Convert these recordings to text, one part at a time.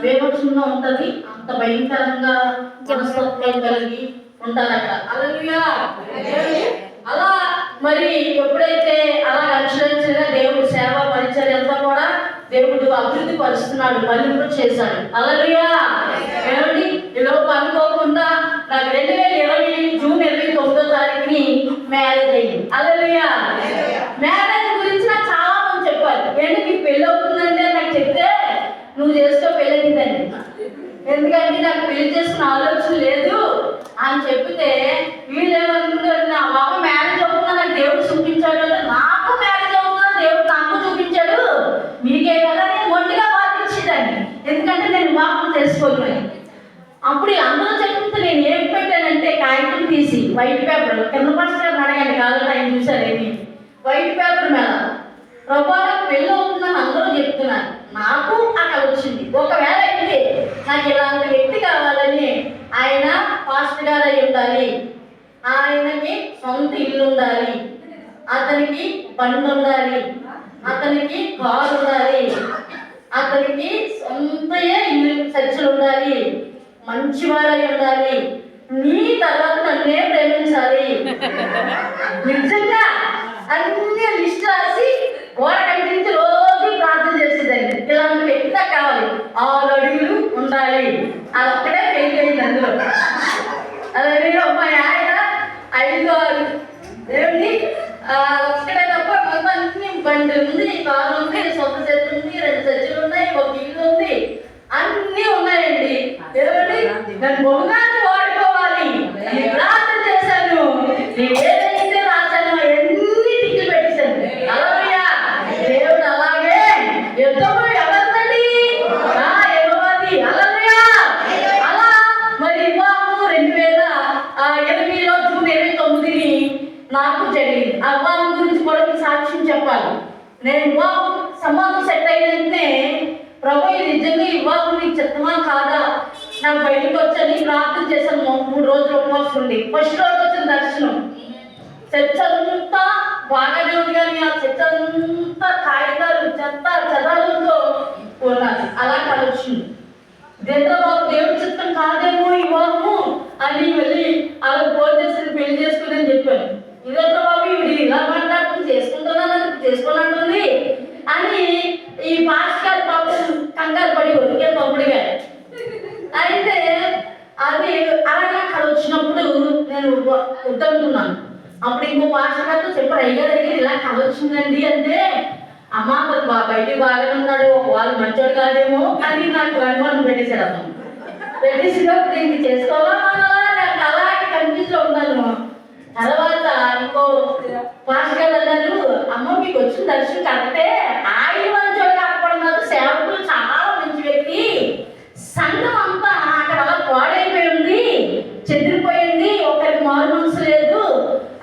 బేభత్సంగా ఉంటది, అంత భయంకరంగా మనస్తత్వం కలిగి ఉంటారు అక్కడ. అలా మరి ఎప్పుడైతే అలా అక్షరంగా దేవుడు సేవ పరిచర్యంతా కూడా దేవుడు అభివృద్ధి పరుస్తున్నాడు, మళ్ళీ చేశాడు. అలలుయా ఏమండి, ఈలోపు అనుకోకుండా నాకు 2020 జూన్ 29వ తారీఖుని మ్యారేజ్ అయ్యింది. అలలుయా మ్యారేజ్ గురించి నాకు చాలా మంది చెప్పారు. ఏంటి నీకు పెళ్ళి అవుతుందంటే నాకు చెప్తే నువ్వు చేసుకో పెళ్ళయిందండి, ఎందుకంటే నాకు పెళ్లి చేసుకున్న ఆలోచన లేదు అని చెప్తే వీళ్ళు ఏమనుకుంటారు, నా బాబు మ్యారేజ్ అవుతుందా నాకు దేవుడు చూపించాడు అంటే, నాకు మ్యారేజ్ అవుతుందా దేవుడు నాకు చూపించాడు, మీకే కదా నేను మొండిగా వాదించేదాన్ని, ఎందుకంటే నేను వివాహం చేసుకోను. అప్పుడు అందరూ చెప్తే నేను ఏం పెట్టానంటే కాగితం తీసి వైట్ పేపర్ కింద పక్షాలను అడగండి, కాదు ఆయన చూసారేమి వైట్ పేపర్ మీద ప్రభా నాకు పెళ్ళి అవుతుందని అందరూ చెప్తున్నారు, నాకు అక్కడ వచ్చింది. ఒకవేళ అయితే నాకు ఇలాంటి వ్యక్తి కావాలని, ఆయన పాస్టర్ గారు అయి ఉండాలి, ఆయనకి సొంత ఇల్లు ఉండాలి, అతనికి బండి ఉండాలి, అతనికి కారు ఉండాలి, అతనికి సొంతయే ఇల్లు చర్చలు ఉండాలి, మంచివాడై ఉండాలి, నీ తర్వాత నన్నే ప్రేమించాలి. నిజంగా అన్ని లిస్ట్ రాసి గోడ కంటించి రోజు ప్రార్థన చేసేదండి. ఇలాంటి వ్యక్తి నాకు కావాలి, 6 అడుగులు ఉండాలి, అది ఒక్కడే ఫెయిల్ అయింది అందులో. అలాగే మా ఆయన 5 ఏమిటి ఒక్కడే తప్ప మొత్తం అన్ని బండి ఉంది, కారు ఉంది, సొంత చెట్టు ఉంది, 2 చర్చలు ఉన్నాయి, ఒక ఇల్లు ఉంది, అన్నీ ఉన్నాయండి. ఏమిటి నన్ను బహుగాన్ని వాడుకోవాలి ప్రార్థన చేశాను, ఏదైతే రాశానో ఎన్ని టిక్లు పెట్టేశాను. అలాగే దేవుడు అలాగే యుద్ధము ఎవరిదండి, యెహోవాది. అలాగే అలా మరి వివాహము 2008లో జూన్ 29ని నాకు జరిగింది. ఆ వివాహం గురించి కూడా సాక్ష్యం చెప్పాలి. నేను వివాహం సంబంధం సెట్ అయిన వెంటనే ప్రభు నిజంగా వివాహం నీకు చిత్తమా కాదా, నాకు బయటకు వచ్చని ప్రార్థన చేశాను. 3 రోజులు ఉపవాసం ఉండి ఫస్ట్ రోజు వచ్చిన దర్శనం, చర్చ అంతా బాగానే ఉంది, కానీ ఆ చర్చ అంతా కాగితాలు చెత్త చెదాలతో ఉన్నది. అలా కలిసింది. బాబు దేవుడి చిత్తం కాదేమో వివాహము అని వెళ్ళి అలా ఫోన్ చేసి పెళ్లి చేసుకుని చెప్పాను. ఇదేంద్ర బాబు ఇవి ఇలా మాట్లాడుతుంది, చేసుకున్నట్టుంది అని ఈ పాస్టర్ గారి పాపం కంగారు పడి ఒరికే తమ్ముడి గారు. అయితే అది అలాగే కళ వచ్చినప్పుడు నేను వద్దనుకున్నాను. అప్పుడు ఇంకో పాస్టర్ గారితో చెప్పారు, అయ్యారు ఇలా కళ వచ్చిందండి అంటే, అమ్మ మరి బయటికి బాగానే ఉన్నాడు, వాళ్ళు మంచోడు కాదేమో అని నాకు అనుమానం పెట్టేశాడు. అతను పెట్టేసినప్పుడు ఇంక చేసుకోవాలా నాకు అలాగే కన్ఫ్యూజ్లో ఉన్నాను. తర్వాత ఇంకో పాస్టర్ గారు అన్నారు, అమ్మ మీకు వచ్చిన దర్శనం కరెక్టే, ఆయన మంచోడు కాకపోవడం, సేవకులు చాలా మంచి వ్యక్తి, సంఘం అంతా అక్కడ అలా పాడైపోయి ఉంది, చెదిరిపోయింది, ఒకరికి మారు మనసు లేదు,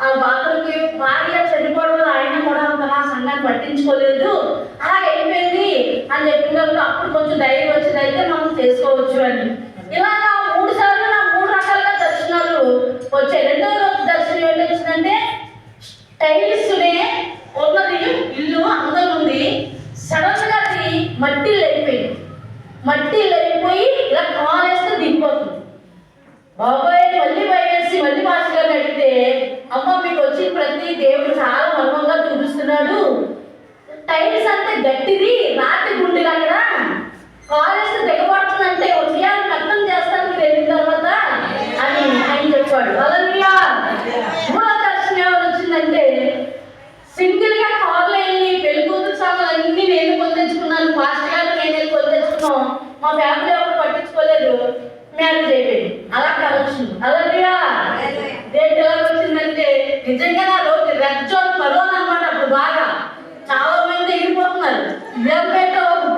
ఆ బాధలకి భార్య చనిపోవడం ఆయన కూడా అంత నా సంఘాన్ని పట్టించుకోలేదు, అలాగే అయిపోయింది అని చెప్పినప్పుడు అప్పుడు కొంచెం ధైర్యం వచ్చింది, అయితే మనం చేసుకోవచ్చు అని. ఇలాగా 3 సార్లు నా 3 రకాలుగా దర్శనాలు వచ్చాయి. 2వ రోజు దర్శనం ఏంటి వచ్చిందంటే, టైల్స్నే ఉన్నది ఇల్లు అందం ఉంది, సడన్ గా అది మట్టి అయిపోయింది, మట్టి అయిపోయి ఇలా కాలేస్తే దిగిపోతుంది. బాబాయ్ మళ్ళీ భయవేసి మళ్ళీ మాస్టర్ గారిని అడిగితే, అమ్మ మీకు వచ్చి ప్రతి దేవుడు చాలా మర్మంగా చూపిస్తున్నాడు, టైల్స్ అంతా గట్టిది, రాతి గుండెలు అక్కడ కాలేస్తే దిగబడుతుందంటే ఉదయాన్ని అర్థం చేస్తానికి వెళ్ళిన తర్వాత అని ఆయన చెప్పాడు. హల్లెలూయా. 3వ దర్శనం ఎవరు వచ్చిందంటే, సింగిల్ గా కార్లో వెళ్ళి పెళ్లి కూతురు సామాన్లు అన్ని నేను పొందించుకున్నాను, మాస్టర్ గారు నేను పొందించుకున్నాం, మా ఫ్యామిలీ ఎవరు పట్టించుకోలేదు, మ్యారేజ్ అయిపోయింది. అలా కలొచ్చింది. హల్లెలూయా. డేట్ ఎలా వచ్చిందంటే, నిజంగా నా రోజు రెడ్ జోన్ కరోనా అనమాట. అప్పుడు బాగా చాలా మంది ఎగిరిపోతున్నారు,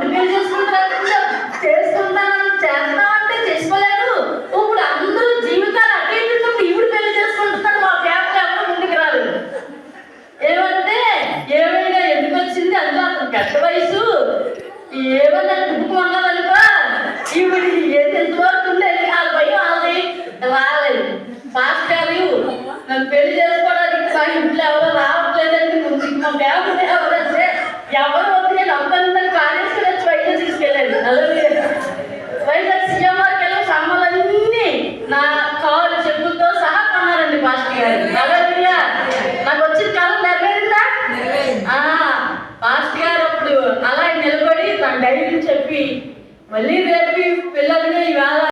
ప్రిపేర్ చేసుకుంటారు, చేస్తామంటే చేసుకోలేదు. ఇప్పుడు అందరూ జీవితాలు అటు ఇటు ఇప్పుడు పెళ్లి చేసుకుంటున్నారు, మా ఫ్యామిలీ ఎవరు ముందుకు రాలేదు. ఏమంటే ఏమైనా ఎందుకు వచ్చింది, అందులో అతను పెద్ద వయసు, ఏమన్నా తుప్పు అన్నదనుకో ఈవిడ ఎంతవరకు ఉండేది, ఆ భయం అది రాలేదు. పాస్ గారు నన్ను పెళ్లి చేసుకోవడానికి మా ఇంట్లో ఎవరో రావట్లేదని మా ఫ్యామిలీ ఎవరంటే ఎవరు వద్దు, నేను అబ్బాయి కాలేజీకి వచ్చి బయట తీసుకెళ్ళాను. అలాగే రేపి పిల్లల్ని ఈవేళ